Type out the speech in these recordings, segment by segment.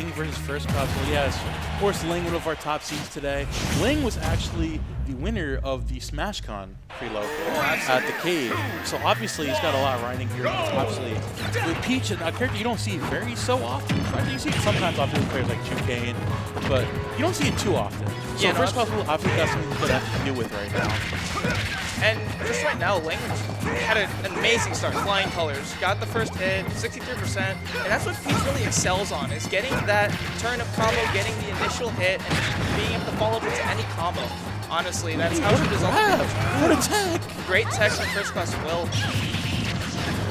Ling versus FirstClassWill. Yes, of course, Ling, one of our top seeds today. Ling was actually the winner of the SmashCon preload at the cave. So obviously he's got a lot riding here. Obviously, with Peach, a character you don't see very so often. You see it sometimes often with players like Chukane, but you don't see it too often. So yeah, FirstClassWill obviously got something good to have to deal with right now. And just right now, Ling had an amazing start, flying colors, got the first hit, 63%, and that's what Peach really excels on, is getting that turnip combo, getting the initial hit, and being able to follow up into any combo. Honestly, that's how she does all the What a tech! Great tech from FirstClassWill.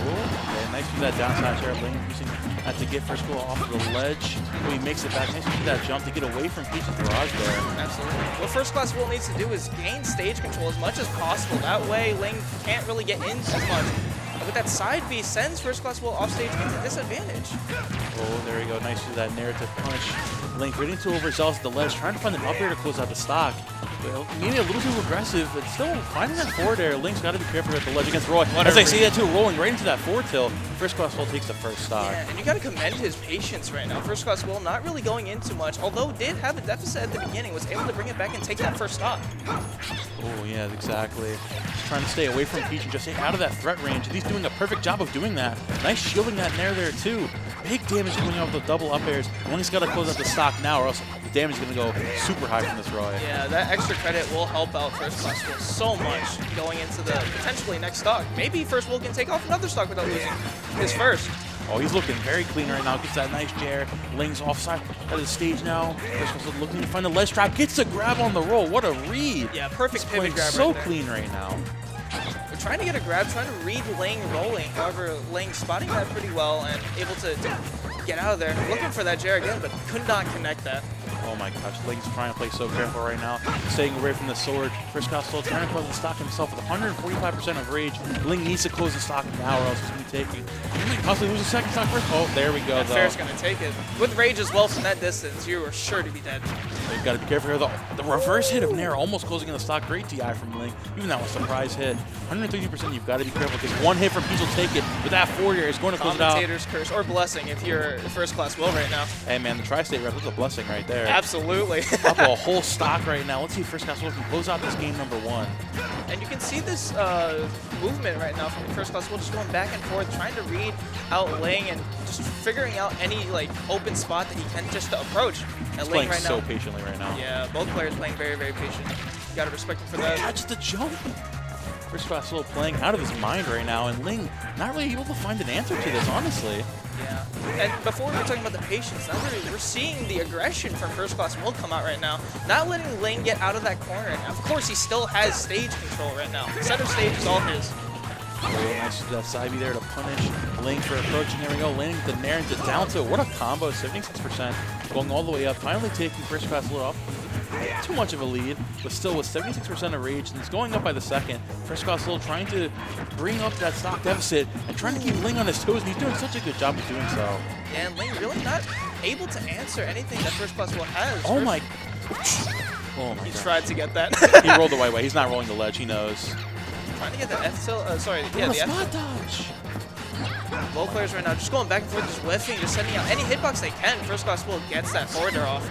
Yeah, nice to that down smash there. Ling using that to get FirstClassWill off the ledge. But he makes it back. Nice to do that jump to get away from Peach's barrage there. Absolutely. What FirstClassWill needs to do is gain stage control as much as possible. That way, Ling can't really get in as much. With that side B, sends FirstClassWill off stage into disadvantage. Oh, there you go. Nice to do that narrative punish. Ling getting too overzealous at the ledge, trying to find an up air to close out the stock. Well, maybe a little too aggressive, but still finding that forward air. Link's got to be careful at the ledge against Roy. As I see that too, rolling right into that forward tilt. FirstClassWill takes the first stock. Yeah, and you got to commend his patience right now. FirstClassWill not really going in too much, although did have a deficit at the beginning, was able to bring it back and take that first stock. Oh, yeah, exactly. Just trying to stay away from Peach and just stay out of that threat range. And he's doing a perfect job of doing that. Nice shielding that nair there too. Big damage going off the double up airs. Ling's got to close out the stock now, or else the damage is going to go super high from this Roy. Yeah, that extra credit will help out FirstClassWill so much going into the potentially next stock. Maybe FirstClassWill can take off another stock without losing his first. Oh, he's looking very clean right now. Gets that nice Jair. Ling's offside of the stage now. FirstClassWill looking to find a ledge trap. Gets a grab on the roll. What a read. Yeah, perfect pivot grab so right there. clean right now. We're trying to get a grab, trying to read Ling rolling. However, Ling spotting that pretty well and able to get out of there. Looking for that Jair again, but could not connect that. Oh my gosh, Ling's trying to play so careful right now. Staying away from the sword. FirstClassWill trying to close the stock himself with 145% of rage. Ling needs to close the stock now or else he's going to be taking. He might possibly lose a second stock first. Oh, there we go, though. Fair's going to take it. With rage as well from that distance, you are sure to be dead. You've got to be careful here. The reverse hit of Nair almost closing in the stock. Great TI from Ling. Even that was a surprise hit. 130%, you've got to be careful because one hit from Peach will take it. But that forward air is going to close it out. Commentator's curse or blessing if you're FirstClassWill right now. Hey man, the tri-state rep, that's a blessing right there. Absolutely. Up a whole stock right now. Let's see if FirstClassWill can close out this game number 1. And you can see this movement right now from FirstClassWill just going back and forth, trying to read out Ling and just figuring out any like open spot that he can just approach. And He's Ling playing right so now, patiently right now. Yeah, both players playing very, very patient. You gotta respect him for that. Catch the jump. FirstClassWill playing out of his mind right now, and Ling not really able to find an answer to this, honestly. Yeah, and before we were talking about the patience, now we're seeing the aggression from FirstClassWill come out right now. Not letting Ling get out of that corner. And of course, he still has stage control right now. Center stage is all his. Really nice to that side B there to punish Ling for approaching. There we go. Ling the nair into down to what a combo, 76%, going all the way up. Finally taking FirstClassWill off. Too much of a lead, but still with 76% of rage, and it's going up by the second. FirstClassWill trying to bring up that stock deficit and trying to keep Ling on his toes, and he's doing such a good job of doing so. And Ling really not able to answer anything that FirstClassWill has. Oh my! Oh my! He God. tried to get that. He rolled the right way. He's not rolling the ledge. He knows. Trying to get the F tilt. Sorry, yeah, the spot F dodge. Both players right now just going back and forth, just whiffing, just sending out any hitbox they can. FirstClassWill gets that forward air off.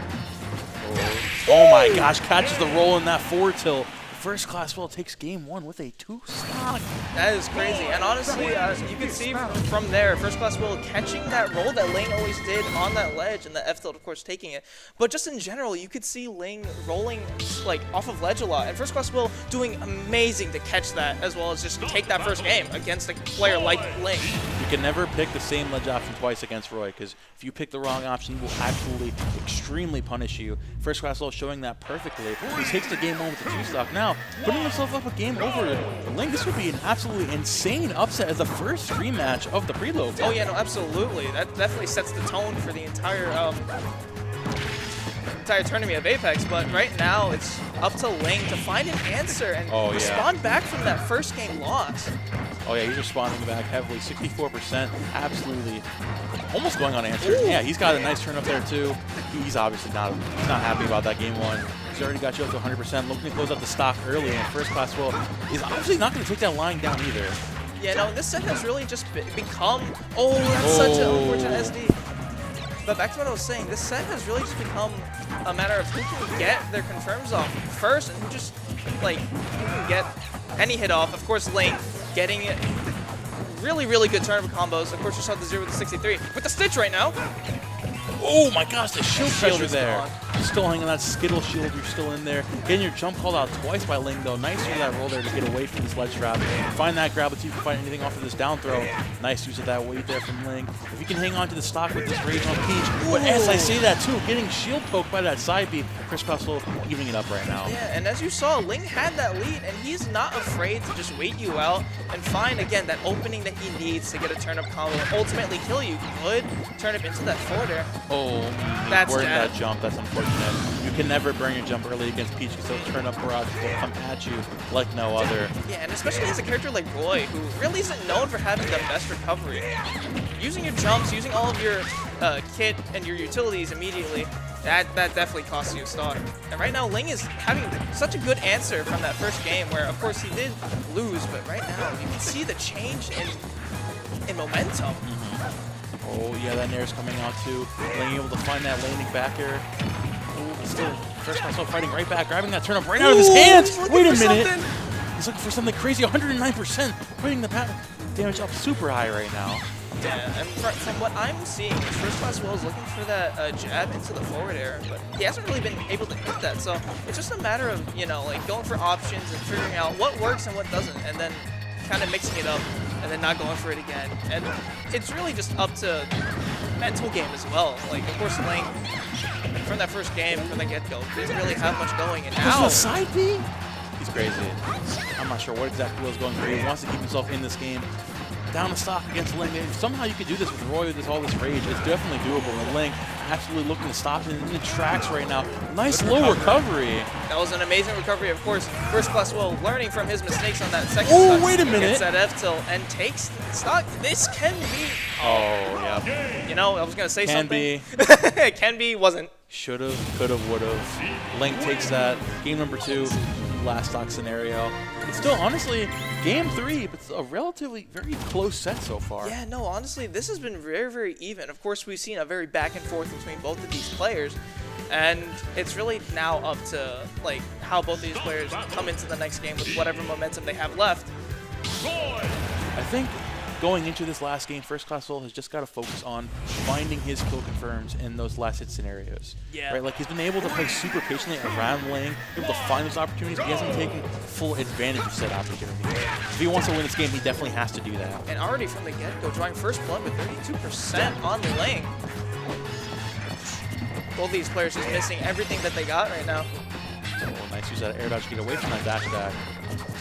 Oh my gosh, catches the roll in that forward tilt. FirstClassWill takes game 1 with a 2 stock. That is crazy. And honestly, you can see from there, FirstClassWill catching that roll that Ling always did on that ledge, and the F tilt, of course, taking it. But just in general, you could see Ling rolling like off of ledge a lot, and FirstClassWill doing amazing to catch that, as well as just take that first game against a player like Ling. You can never pick the same ledge option twice against Roy, because if you pick the wrong option, he will absolutely extremely punish you. FirstClassWill showing that perfectly. He takes the game 1 with the 2 stock. Now, putting himself up a game over Ling, this would be an absolutely insane upset as the first rematch of the preload. Oh yeah, no, absolutely. That definitely sets the tone for the entire tournament of Apex. But right now, it's up to Ling to find an answer and respond back from that first game loss. Oh yeah, he's responding back heavily, 64%, absolutely, almost going on answer. Yeah, he's got a nice turn up there too. He's obviously not happy about that game 1. He's already got you up to 100%, looking to close out the stock early, and FirstClassWill is obviously not going to take that line down either. Yeah, no, this set has really just become, that's such an unfortunate SD. But back to what I was saying, this set has really just become a matter of who can get their confirms off first and who just, like, who can get any hit off. Of course, Ling getting really, really good turnip combos. Of course, you saw the 0 with the 63. With the Stitch right now. Oh my gosh, the shield pressure there. Gone. Still hanging on that Skittle shield, you're still in there. Getting your jump called out twice by Ling though. Nice use of that roll there to get away from this ledge trap. Find that grab, let's see if you can find anything off of this down throw. Nice use of that weight there from Ling. If you can hang on to the stock with this rage on Peach. But as I say that too, getting shield poked by that side beat, FirstClassWill evening it up right now. Yeah, and as you saw, Ling had that lead, and he's not afraid to just wait you out and find, again, that opening that he needs to get a turnip combo and ultimately kill you. Good turnip into that forward air. Oh, That's we're in dead. that jump. That's unfortunate. You can never burn your jump early against Peach because those turn-up barrage will come at you like no other. Yeah, and especially as a character like Roy, who really isn't known for having the best recovery. Using your jumps, using all of your kit and your utilities immediately, that definitely costs you a stock. And right now, Ling is having such a good answer from that first game where, of course, he did lose, but right now, you can see the change in momentum. Oh, yeah, that Nair's coming out too. Ling able to find that landing back air. Oh, still, FirstClassWill fighting right back, grabbing that turnip right out of his hands. Wait a minute. He's looking for something crazy, 109%, putting the damage up super high right now. Yeah, and from what I'm seeing, FirstClassWill is looking for that jab into the forward air, but he hasn't really been able to hit that. So it's just a matter of, you know, like going for options and figuring out what works and what doesn't, and then kind of mixing it up and then not going for it again. And it's really just up to mental game as well. Like, of course, Ling, from that first game, from the get-go, didn't really have much going, and now... the side B? He's crazy. I'm not sure what exactly Will's going for. He wants to keep himself in this game. Down the stock against Ling. If somehow you could do this with Roy with all this rage, it's definitely doable. And Ling absolutely looking to stop it in the tracks right now. Nice low recovery. That was an amazing recovery. Of course, FirstClassWill learning from his mistakes on that second Oh, wait a minute. Gets that F tilt and takes the stock. This can be... Oh, yeah. You know, I was going to say Can something. be. Can be, wasn't. Should've, could've, would've. Ling takes that. Game number 2. Last stock scenario. It's still, honestly, game 3, but it's a relatively very close set so far. Yeah, no, honestly, this has been very, very even. Of course, we've seen a very back and forth between both of these players, and it's really now up to like how both of these players come into the next game with whatever momentum they have left. I think going into this last game, FirstClassWill has just got to focus on finding his kill confirms in those last hit scenarios. Yeah. Right? Like, he's been able to play super patiently around Ling, able to find those opportunities, but he hasn't taken full advantage of said opportunities. If he wants to win this game, he definitely has to do that. And already from the get-go, drawing first blood with 32% on Ling. Both of these players just missing everything that they got right now. Oh, nice use that air dodge to get away from that dash attack.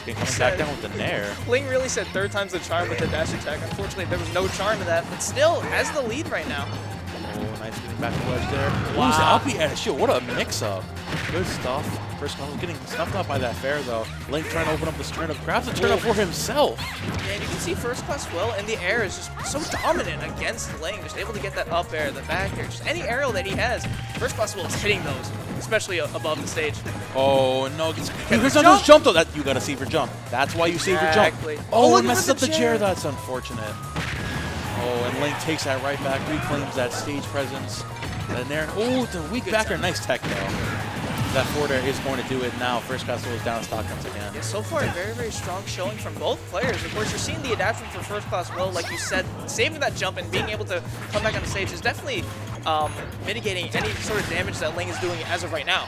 Coming back down with the Nair. Ling really said third time's the charm with the dash attack. Unfortunately, there was no charm in that, but still has the lead right now. Oh, nice getting back to the ledge there. Wow. Ooh, up he had a shield. What a mix-up. Good stuff. FirstClassWill getting snuffed out by that fair, though. Ling trying to open up this turnip. Grabs the turnip for himself. Yeah, and you can see FirstClassWill in the air is just so dominant against Ling. Just able to get that up air, the back air, just any aerial that he has. FirstClassWill is hitting those, especially above the stage. Oh, no. Here's another jump, though. That, you got to save your jump. That's why you save your jump. Oh, it messes up the chair. That's unfortunate. Oh, and Ling takes that right back, reclaims that stage presence. And there, oh, the weak back air, nice tech though. That forward air is going to do it now. FirstClassWill is down stock once again. Yeah, so far, very, very strong showing from both players. Of course, you're seeing the adaptation for FirstClassWill, like you said, saving that jump and being able to come back on the stage is definitely mitigating any sort of damage that Ling is doing as of right now.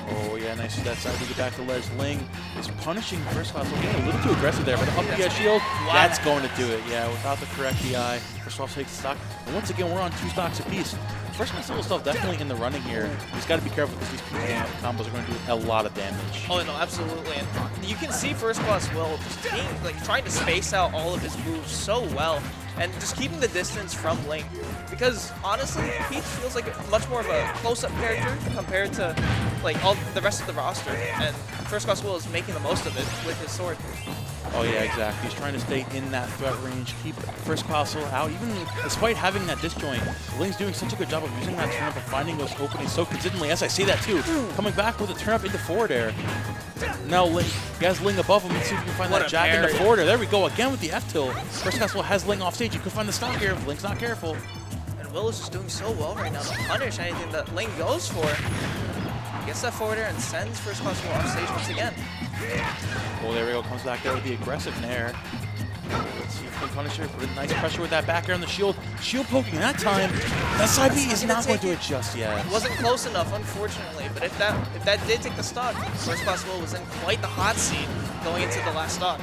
Oh, yeah, nice that side to get back to ledge. Ling is punishing FirstClassWill, getting a little too aggressive there, but up the shield, that's going to do it. Yeah, without the correct DI, FirstClassWill takes the stock. And once again, we're on 2 stocks apiece. FirstClassWill is still definitely in the running here. He's got to be careful because these combos are going to do a lot of damage. Oh, no, absolutely. And you can see FirstClassWill just being, like, trying to space out all of his moves so well and just keeping the distance from Ling. Because, honestly, Peach feels like much more of a close-up character compared to, like, all the rest of the roster. And FirstClassWill is making the most of it with his sword. Oh, yeah, exactly. He's trying to stay in that threat range, keep FirstClassWill out. Even despite having that disjoint, Ling's doing such a good job of using that turnip and finding those openings so consistently. As I say that, too. Coming back with a turnip into forward air. Now, Ling, he has Ling above him. Let's see if we can find that jab in the forward air. There we go, again with the F-tilt. FirstClassWill has Ling off stage. You could find the stock here if Ling's not careful. And FirstClassWill is just doing so well right now to punish anything that Ling goes for. Gets that forward air and sends FirstClassWill off stage once again. Well, there we go. Comes back there with the aggressive nair. Let's see if he can punish her. Put a nice pressure with that back air on the shield. Shield poking that time. That side B is not going to do it just yet. It wasn't close enough, unfortunately. But if that did take the stock, FirstClassWill was in quite the hot seat going into the last stock.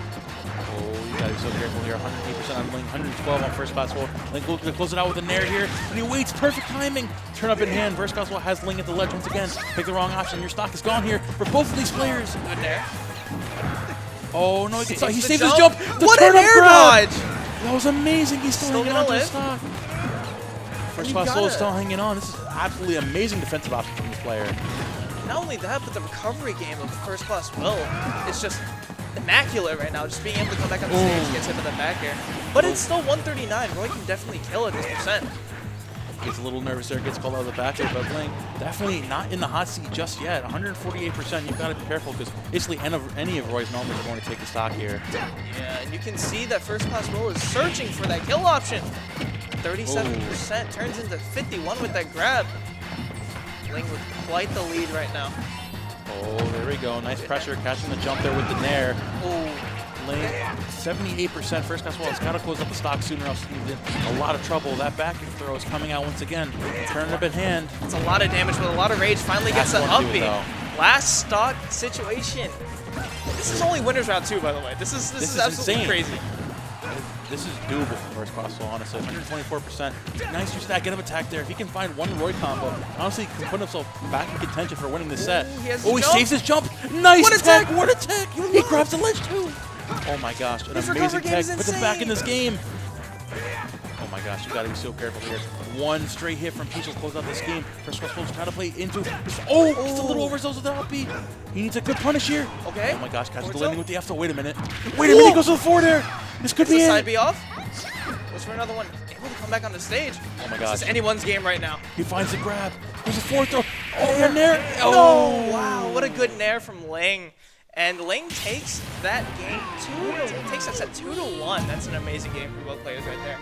Oh, you gotta be so careful here. 108% on Ling, 112 on FirstClassWill. Ling looking to close it out with a nair here, and he waits. Perfect timing. Turn up in hand. FirstClassWill has Ling at the ledge once again. Pick the wrong option. Your stock is gone here for both of these players. Good nair. Oh no, he saves his jump. jump. What an air dodge! That was amazing. He's still hanging on to his stock. FirstClassWill is still hanging on. This is absolutely amazing defensive option from this player. Not only that, but the recovery game of FirstClassWill is just immaculate right now. Just being able to come back on the stage, gets hit with that back air. But it's still 139. Roy can definitely kill at this percent. Gets a little nervous there, gets called out of the back air, but Ling definitely not in the hot seat just yet. 148%, you've got to be careful because basically any of Roy's numbers are going to take the stock here. Yeah, and you can see that FirstClassWill is searching for that kill option. 37% turns into 51 with that grab. Ling with quite the lead right now. Oh, there we go. Nice pressure, catching the jump there with the nair. Oh. Ling, 78%. FirstClassWill has got to close up the stock sooner, else he's in a lot of trouble. That back throw is coming out once again. Turning up in hand. It's a lot of damage with a lot of rage. Finally gets the up B. Last stock situation. This is only winners round 2, by the way. This is absolutely insane. crazy. This is doable for FirstClassWill, honestly. 124%. Nice use that get of attack there. If he can find one Roy combo, honestly, he can put himself back in contention for winning this set. He saves his jump. Nice what attack. attack! What attack! He grabs the ledge too. Oh my gosh, an amazing tech. Puts him back in this game. Oh my gosh, you gotta be so careful here. One straight hit from Peach will close out this game. FirstClassWill's trying to play into this. Oh, just a little overzealous with the up B. He needs a good punish here. Okay. Oh my gosh, catches the landing with the F. Wait a minute. Wait a minute, he goes to the forward air. This could be it. Side B off. Goes for another one. Able to come back on the stage. Oh my gosh. This is anyone's game right now. He finds the grab. There's a fourth throw. Oh, a nair. Oh, wow. What a good nair from Ling. And Ling takes that game takes that set 2-1. That's an amazing game for both players right there.